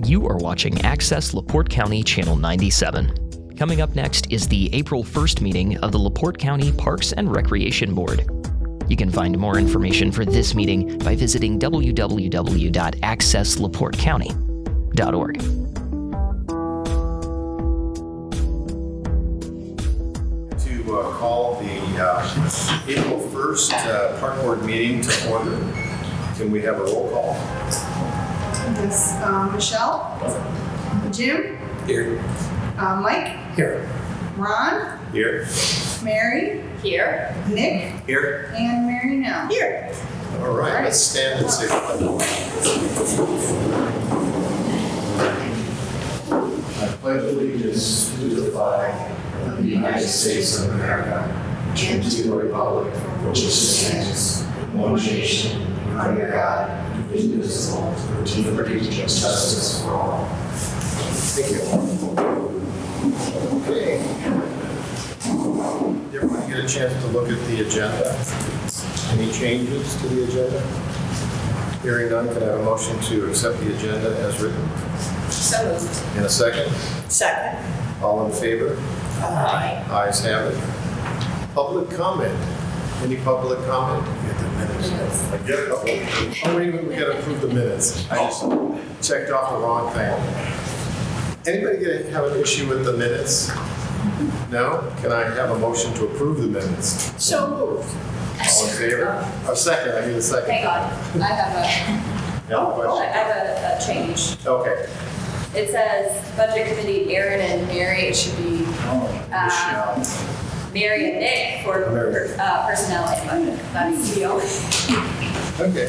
You are watching Access LaPorte County Channel 97. Coming up next is the April 1st meeting of the LaPorte County Parks and Recreation Board. You can find more information for this meeting by visiting www.accesslaportecounty.org. To call the April 1st Park Board meeting to order. Can we have a roll call? Yes, Michelle? Jim? Here. Mike? Here. Ron? Here. Mary? Here. Nick? Here. And Mary now. Here. All right, let's stand and say hello. I pledge allegiance to the flag of the United States of America and to the republic for which it stands, one nation, under God, indivisible, with liberty and justice for all. Thank you. Okay. Did everyone get a chance to look at the agenda? Any changes to the agenda? Hearing none, can I have a motion to accept the agenda as written? So moved. In a second? Second. All in favor? Aye. Ayes have it. Public comment. Any public comment? Get the minutes. I get it. Oh, wait a minute, we gotta approve the minutes. I just checked off the wrong thing. Anybody have an issue with the minutes? No? Can I have a motion to approve the minutes? So moved. All in favor? A second, I need a second. Hang on. I have Yeah, I question? have a change. Okay. It says Budget Committee, Aaron and Mary. It should be Mary and Nick for personnel and budget. That's the only. Okay.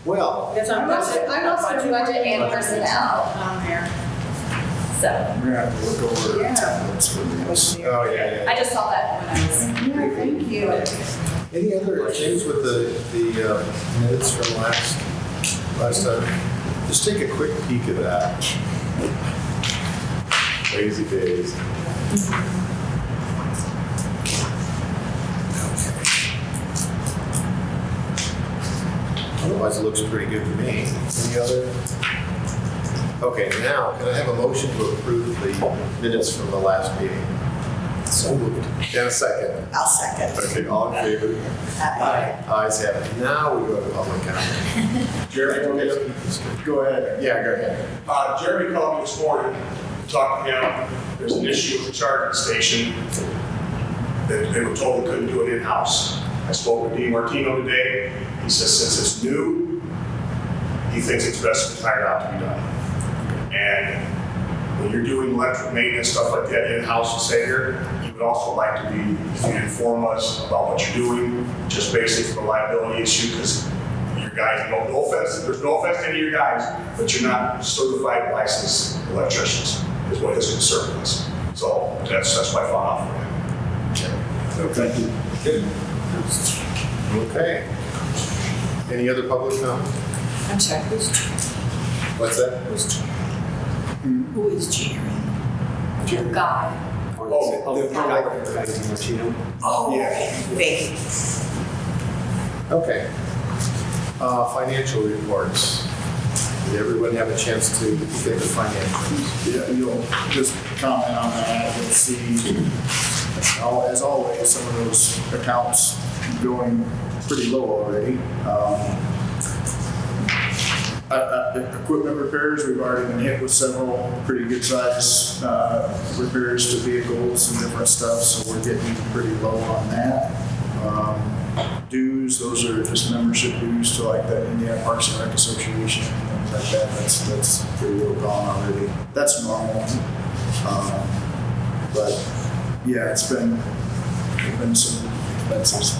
Well, There's on budget and personnel. On there. So We're going to have to look over the templates for this. oh yeah. I just saw that when I was. Yeah, thank you. Any other things with the minutes from last time? Just take a quick peek at that. Lazy days. Otherwise, it looks pretty good to me. Any other? Okay, now, can I have a motion to approve the minutes from the last meeting? So moved. In a second. I'll second. Okay, all in favor? Aye. Ayes have it. Now we go to public comment. Jeremy, go ahead. Yeah, go ahead. Jeremy called me this morning, talked to him. There's an issue with the charging station. They were told they couldn't do it in-house. I spoke with Dean Martino today. He says since it's new, he thinks it's best to hire it out to be done. And when you're doing electric maintenance, stuff like that in-house in Sager, you would also like to be, if you inform us about what you're doing, just basically for the liability issue, because your guys, no offense, there's no offense to any of your guys, but you're not certified licensed electricians, is what his concern is. So that's my thought for him. Thank you. Good. Okay. Any other public comment? I'm sorry, who's What's that? who is Jerry? God. Oh, Yeah. Thank you. Okay. Financial reports. Did everyone have a chance to look at the financials? Yeah, you'll just comment on that. You'll see, as always, some of those accounts going pretty low already. Equipment repairs, we've already been hit with several pretty good size repairs to vehicles and different stuff, so we're getting pretty low on that. Dues, those are just membership dues to like the Indiana Parks and Rec Association, things like that. That's pretty low gone already. That's normal. But yeah, it's been some expenses.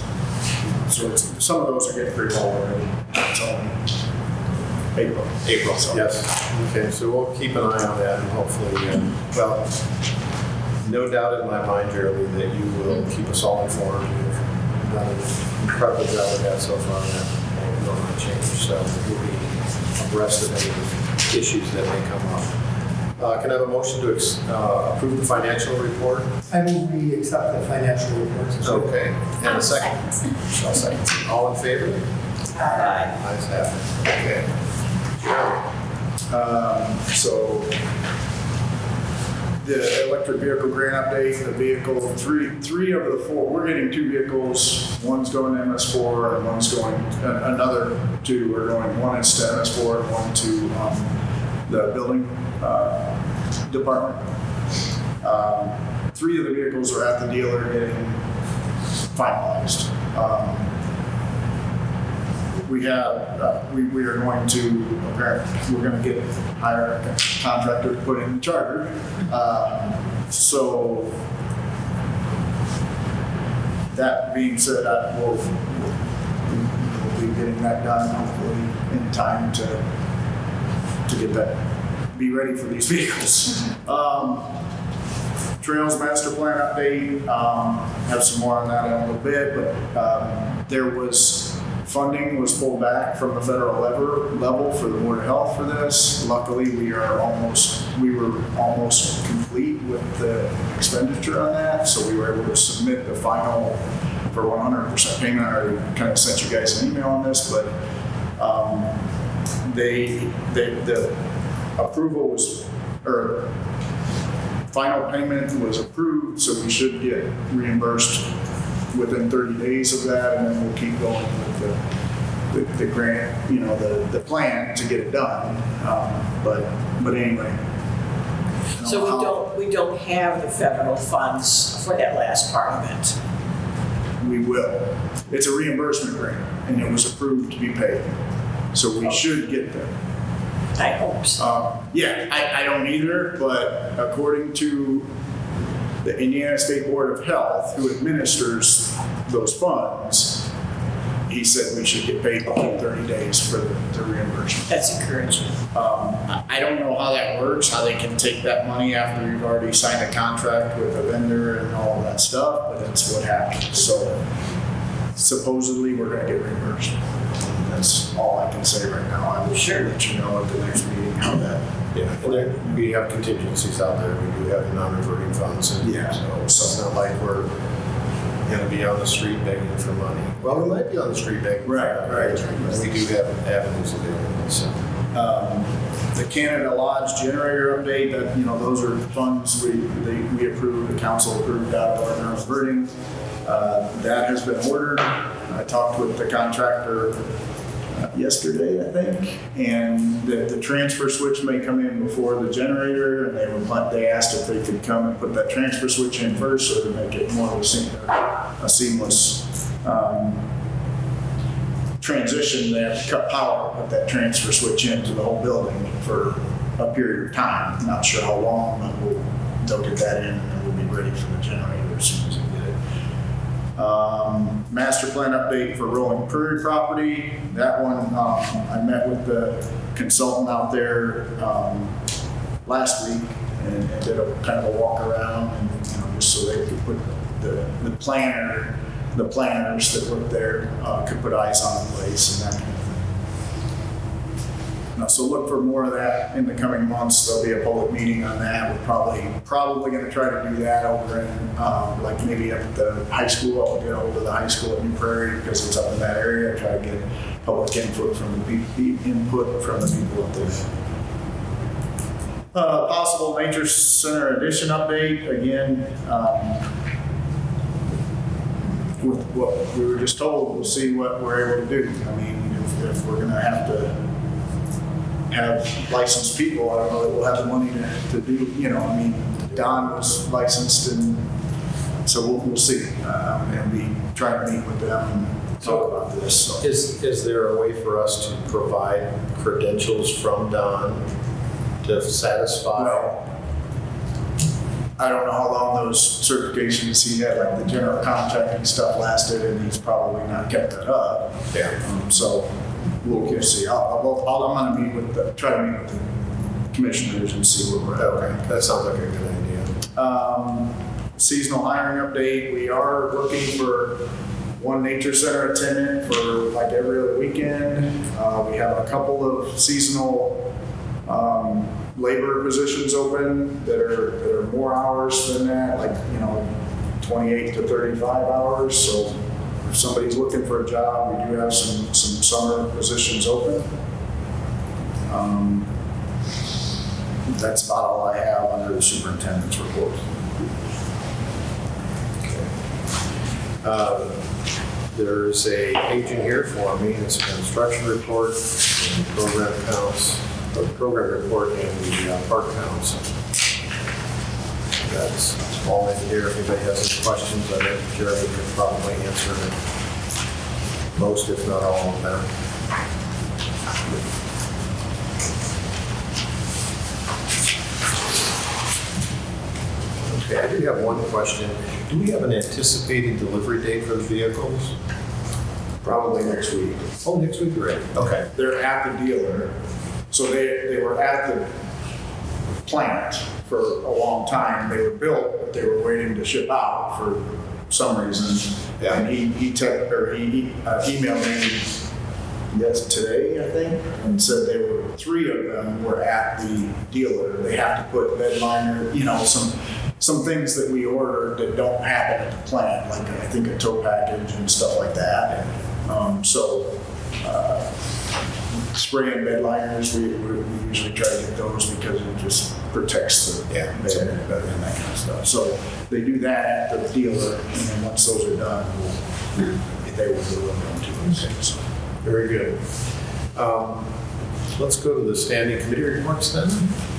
So some of those are getting pretty low already. It's only April. So. Yes. Okay, so we'll keep an eye on that and hopefully, well, no doubt in my mind, Jeremy, that you will keep us all informed. You've done an incredible job with that so far, and that will not change. So we'll be abreast of any issues that may come up. Can I have a motion to approve the financial report? I move we accept the financial reports. Okay. And a second? I'll second. All in favor? Aye. Ayes have it. Okay. Jeremy. So the electric vehicle grant update, the vehicle, three of the four, we're getting 2 vehicles. One's going to MS4 and one's going, another 2 are going, one is to MS4 and one to the building department. 3 of the vehicles are at the dealer getting finalized. We have, we are going to, apparently, we're going to hire a contractor to put in the charger. So that being said, we'll be getting that done hopefully in time to get that, be ready for these vehicles. Trails master plan update, have some more on that in a little bit, but there was funding was pulled back from the federal level for the Board of Health for this. Luckily, we were almost complete with the expenditure on that, so we were able to submit the final for 100% payment. I already kind of sent you guys an email on this, but the approval was, or final payment was approved, so we should get reimbursed within 30 days of that, and then we'll keep going with the grant, you know, the plan to get it done. But anyway. So we don't have the federal funds for that last part of it. We will. It's a reimbursement grant, and it was approved to be paid. So we should get them. I hope so. Yeah, I don't either, but according to the Indiana State Board of Health, who administers those funds, he said we should get paid within 30 days for the reimbursement. That's encouraging. I don't know how that works, how they can take that money after you've already signed a contract with a vendor and all of that stuff, but that's what happened. So supposedly we're going to get reimbursed. That's all I can say right now. I will sure let you know at the next meeting how that. Yeah, and there, we have contingencies out there. We do have the non-reverting funds. And Yeah. So it's not like we're going to be on the street begging for money. Well, we might be on the street begging. Right. We do have avenues available. So. The Canada Lodge generator update, that, you know, those are funds we approved, the council approved out of our non-reverting. That has been ordered. I talked with the contractor yesterday, I think, and the transfer switch may come in before the generator, and they asked if they could come and put that transfer switch in first, so to make it more of a seamless transition. They have to cut power, put that transfer switch into the whole building for a period of time. I'm not sure how long, but they'll get that in, and then we'll be ready for the generator as soon as they get it. Master plan update for Rolling Prairie property. That one, I met with the consultant out there last week and did a kind of a walk around, and just so they could put the planners that work there could put eyes on the place and that kind of thing. So look for more of that in the coming months. There'll be a public meeting on that. We're probably going to try to do that over in like maybe at the high school. I'll get over to the high school at New Prairie because it's up in that area. Try to get public input from the people up there. Possible Nature Center addition update again. With what we were just told, we'll see what we're able to do. I mean, if we're going to have licensed people, I don't know that we'll have the money to do, I mean, Don was licensed, and so we'll see. And be trying to meet with them and talk about this. So. Is there a way for us to provide credentials from Don to satisfy? Well, I don't know how long those certifications he had, like the general contracting stuff lasted, and he's probably not kept that up. Yeah. So we'll see. I'm going to try to meet with the commissioners and see where we're at. Okay, that sounds like a good idea. Seasonal hiring update. We are looking for one nature center attendant for like every other weekend. We have a couple of seasonal labor positions open that are more hours than that, like 28 to 35 hours. So if somebody's looking for a job, we do have some summer positions open. That's about all I have under the superintendent's report. There's a page in here for me, it's a construction report, and program counts, or the program report and the park counts. That's all in here. If anybody has any questions, I think Jeremy could probably answer most, if not all of them. Okay, I do have one question. Do we have an anticipated delivery date for the vehicles? Probably next week. Oh, next week already? Okay. They're at the dealer, so they were at the plant for a long time. They were built, but they were waiting to ship out for some reason. Yeah. And he emailed me today, I think, and said there were 3 of them were at the dealer. They have to put bed liner, some things that we ordered that don't happen at the plant, like I think a tow package and stuff like that. Spraying bed liners, we usually try to get those because it just protects the bed better and that kind of stuff. So they do that at the dealer, and then once those are done, they will deliver them to us. So. Very good. Let's go to the standing committee reports then.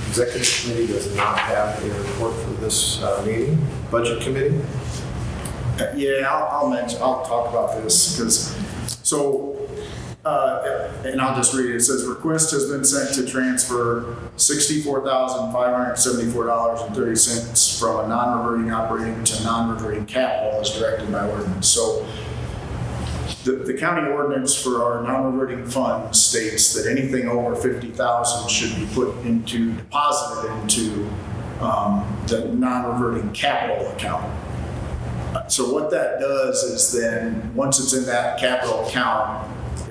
Executive committee does not have a report for this meeting. Budget committee? Yeah, I'll talk about this because, and I'll just read it. It says, request has been sent to transfer $64,574.30 from a non-reverting operating to non-reverting capital as directed by ordinance. So the county ordinance for our non-reverting fund states that anything over $50,000 should be deposited into the non-reverting capital account. So what that does is then, once it's in that capital account,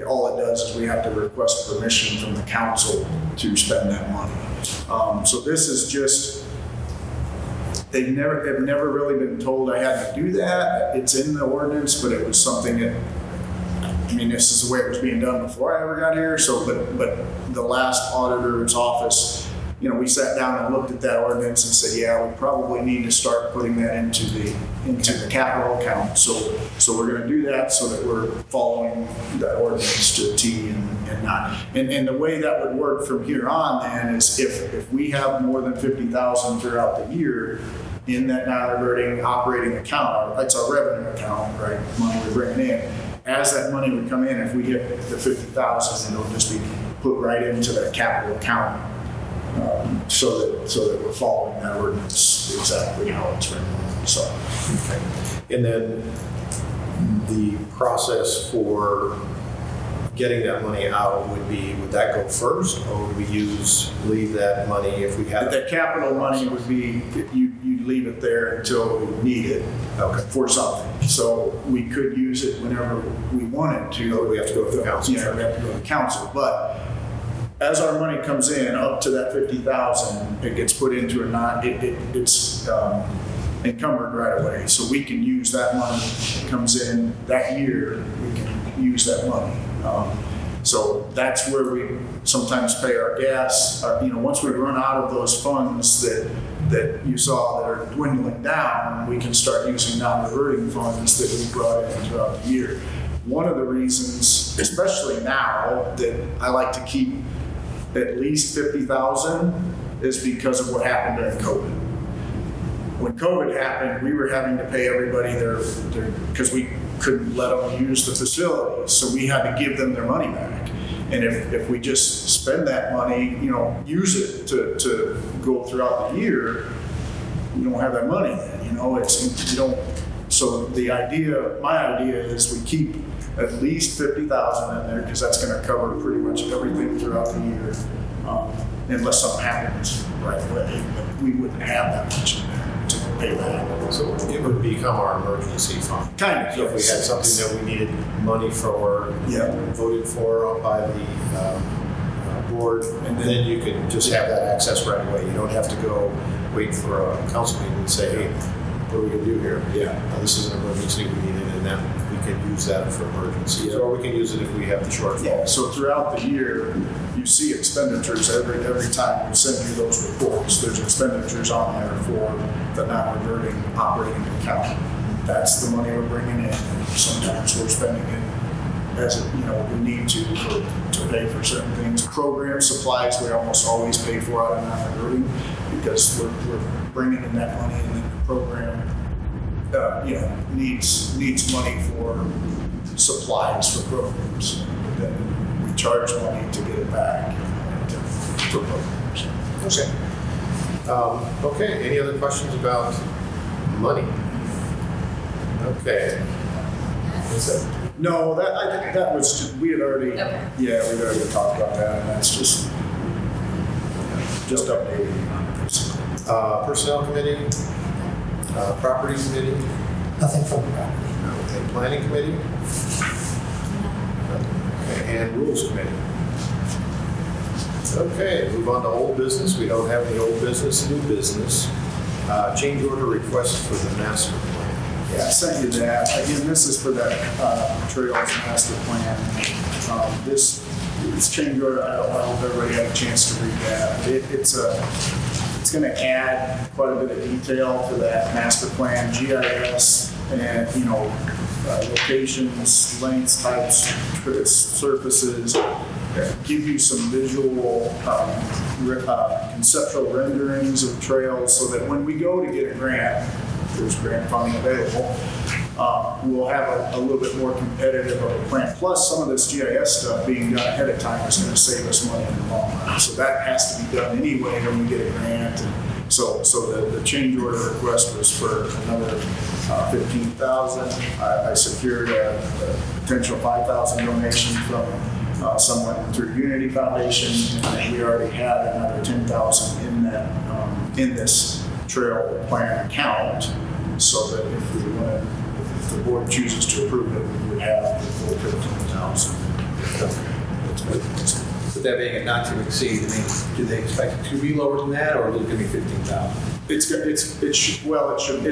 all it does is we have to request permission from the council to spend that money. So this is just, they've never really been told I had to do that. It's in the ordinance, but it was something that, this is the way it was being done before I ever got here. So, but the last auditor's office, we sat down and looked at that ordinance and said, yeah, we probably need to start putting that into the capital account. So we're going to do that so that we're following that ordinance to a T and not. And the way that would work from here on then is if we have more than $50,000 throughout the year in that non-reverting operating account, it's our revenue account, right? Money we're bringing in. As that money would come in, if we hit the $50,000, it'll just be put right into that capital account. So that we're following that ordinance exactly how it's written. So, Okay. And then the process for getting that money out would that go first, or would we leave that money if we had the capital money would be, you'd leave it there until we need it for something. So we could use it whenever we wanted to. No, we have to go to the council. Yeah, we have to go to the council. But as our money comes in up to that $50,000, it gets put into it's encumbered right away. So we can use that money that comes in that year. We can use that money. So that's where we sometimes pay our gas. Once we run out of those funds that you saw that are dwindling down, we can start using non-reverting funds that we brought in throughout the year. One of the reasons, especially now, that I like to keep at least $50,000 is because of what happened during COVID. When COVID happened, we were having to pay everybody because we couldn't let them use the facilities, so we had to give them their money back. And if we just spend that money, use it to go throughout the year, you don't have that money then. So my idea is we keep at least $50,000 in there because that's going to cover pretty much everything throughout the year, unless something happens right away. But we wouldn't have that much in there to pay that. So it would become our emergency fund. Kind of. So if we had something that we needed money for, voted for by the board, and then you could just have that access right away. You don't have to go wait for a council meeting and say, hey, what are we going to do here? This is an emergency, we need it, and then we can use that for emergencies, or we can use it if we have the shortfall. So throughout the year, you see expenditures every time we send you those reports. There's expenditures on there for the non-reverting operating account. That's the money we're bringing in. Sometimes we're spending it as we need to pay for certain things. Program supplies we almost always pay for out of non-reverting because we're bringing in that money, and then the program needs money for supplies for programs. Then we charge money to get it back for programs. Okay, any other questions about money? Okay. That's it. No, I think that was just, we had already talked about that, and that's just updating on it. Personnel committee, property committee, Nothing from the property. okay, planning committee, okay, and rules committee. Okay, move on to old business. We don't have any old business, new business. Change order request for the master plan. Yeah, I sent you that. Again, this is for that Trails Master Plan. This change order, I don't know if everybody had a chance to read that. It's going to add quite a bit of detail to that master plan, GIS, and locations, lengths, types, surfaces. Give you some visual, conceptual renderings of trails, so that when we go to get a grant, there's grant funding available, we'll have a little bit more competitive of a plan. Plus, some of this GIS stuff being done ahead of time is going to save us money in the long run. So that has to be done anyway when we get a grant. And so the change order request was for another $15,000. I secured a potential $5,000 donation from someone through Unity Foundation, and we already had another $10,000 in that in this trail plan account, so that if the board chooses to approve it, we would have the full $15,000. That's good. With that being a not to exceed, I mean, do they expect it to be lower than that, or is it going to be 15,000? It's going to be 15,000.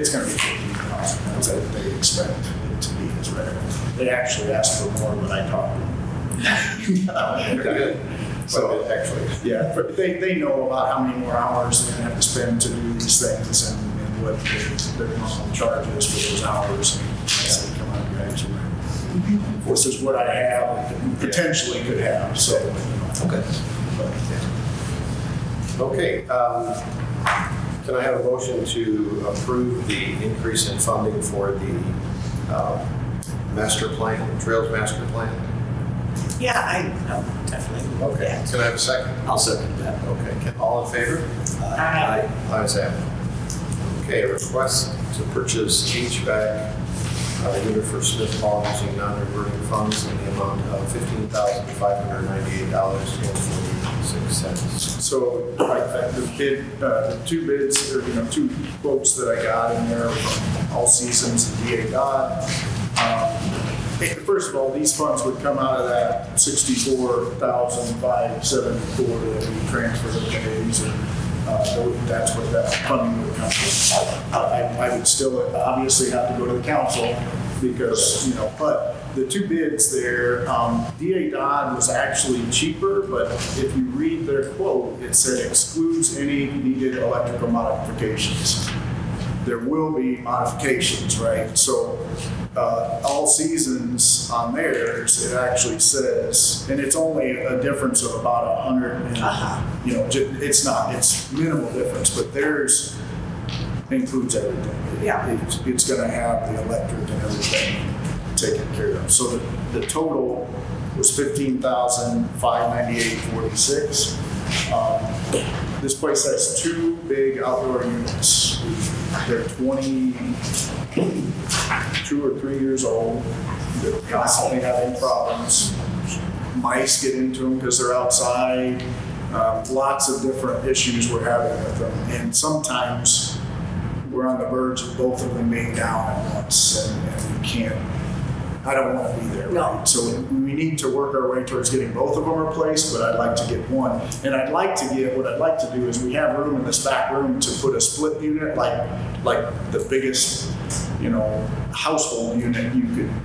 That's what they expect it to be as revenue. They actually asked for more when I talked to them. Good. So actually, yeah, but they know about how many more hours they're going to have to spend to do these things, and what their normal charge is for those hours. And so they come out gradually. This is what I have, and potentially could have. So okay. Okay. Can I have a motion to approve the increase in funding for the master plan, Trails Master Plan? Yeah, I definitely. Okay. Can I have a second? I'll second that. Okay. All in favor? Aye. Ayes have it. Okay. Request to purchase HVAC unit for Smith Hall using non-reverting funds in the amount of $15,598.46. So the two bids, or two quotes that I got in there from All Seasons and DA Dodd. First of all, these funds would come out of that $64,574 that we transferred to the days, and that's what that funding would come from. I would still obviously have to go to the council because, but the two bids there, DA Dodd was actually cheaper, but if you read their quote, it said excludes any needed electrical modifications. There will be modifications, right? So All Seasons on theirs, it actually says, and it's only a difference of about 100, it's minimal difference, but theirs includes everything. Yeah. It's going to have the electric and everything taken care of. So the total was $15,598.46. This place has two big outdoor units. They're 22 or 3 years old. They're constantly having problems. Mice get into them because they're outside. Lots of different issues we're having with them. And sometimes we're on the verge of both of them being down at once, and we can't I don't want to be there. No. Right? So we need to work our way towards getting both of them replaced, but I'd like to get one. And what I'd like to do is we have room in this back room to put a split unit, like the biggest, household unit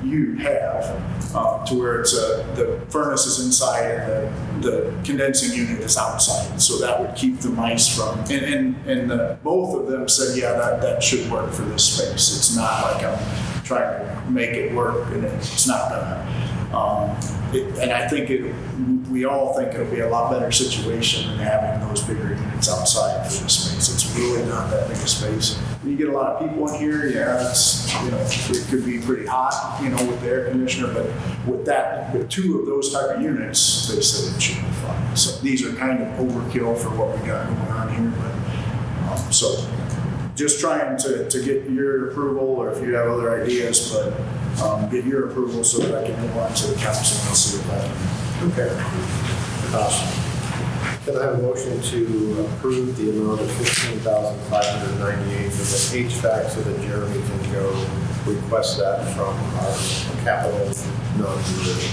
you have, to where it's the furnace is inside and the condensing unit is outside. So that would keep the mice from, and both of them said, yeah, that should work for this space. It's not like I'm trying to make it work and it's not gonna. And I think we all think it'll be a lot better situation than having those bigger units outside for this space. It's really not that big a space. When you get a lot of people in here, yeah, it could be pretty hot, with the air conditioner, but with two of those type of units, they said it should be fine. So these are kind of overkill for what we got going on here, but so just trying to get your approval, or if you have other ideas, but get your approval so that I can move on to the council and see if I can. Okay. Can I have a motion to approve the amount of $15,598 for the HVAC so that Jeremy can go request that from our capital non-reserve?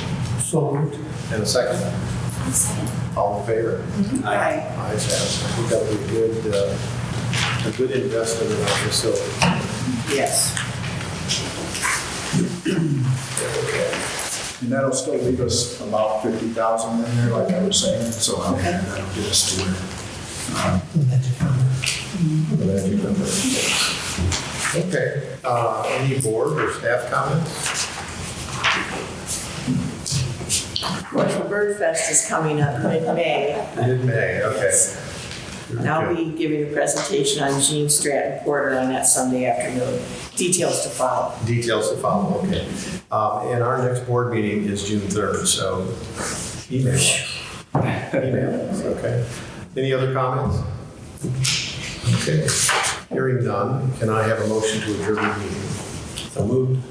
So moved. And a second? All in favor? Aye. Ayes have it. I think that'll be a good investment in our facility. Yes. And that'll still leave us about 50,000 in there, like I was saying, so that'll get us to where. The magic number. Okay. Any board or staff comments? Well, Bird Fest is coming up mid-May. Mid-May, okay. And I'll be giving a presentation on Gene Stratton Porter on that Sunday afternoon. Details to follow. Details to follow, okay. And our next board meeting is June 3rd, so email us. Email us, okay. Any other comments? Okay. Hearing none, can I have a motion to adjourn the meeting? So moved.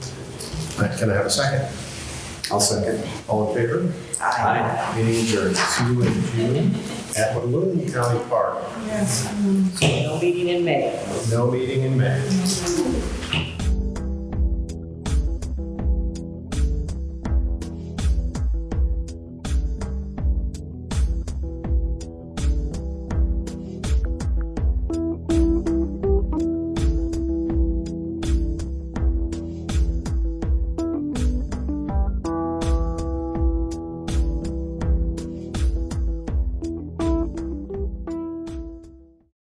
Can I have a second? I'll second. All in favor? Aye. Meeting adjourned. See you in June at Balloon County Park. No meeting in May. No meeting in May.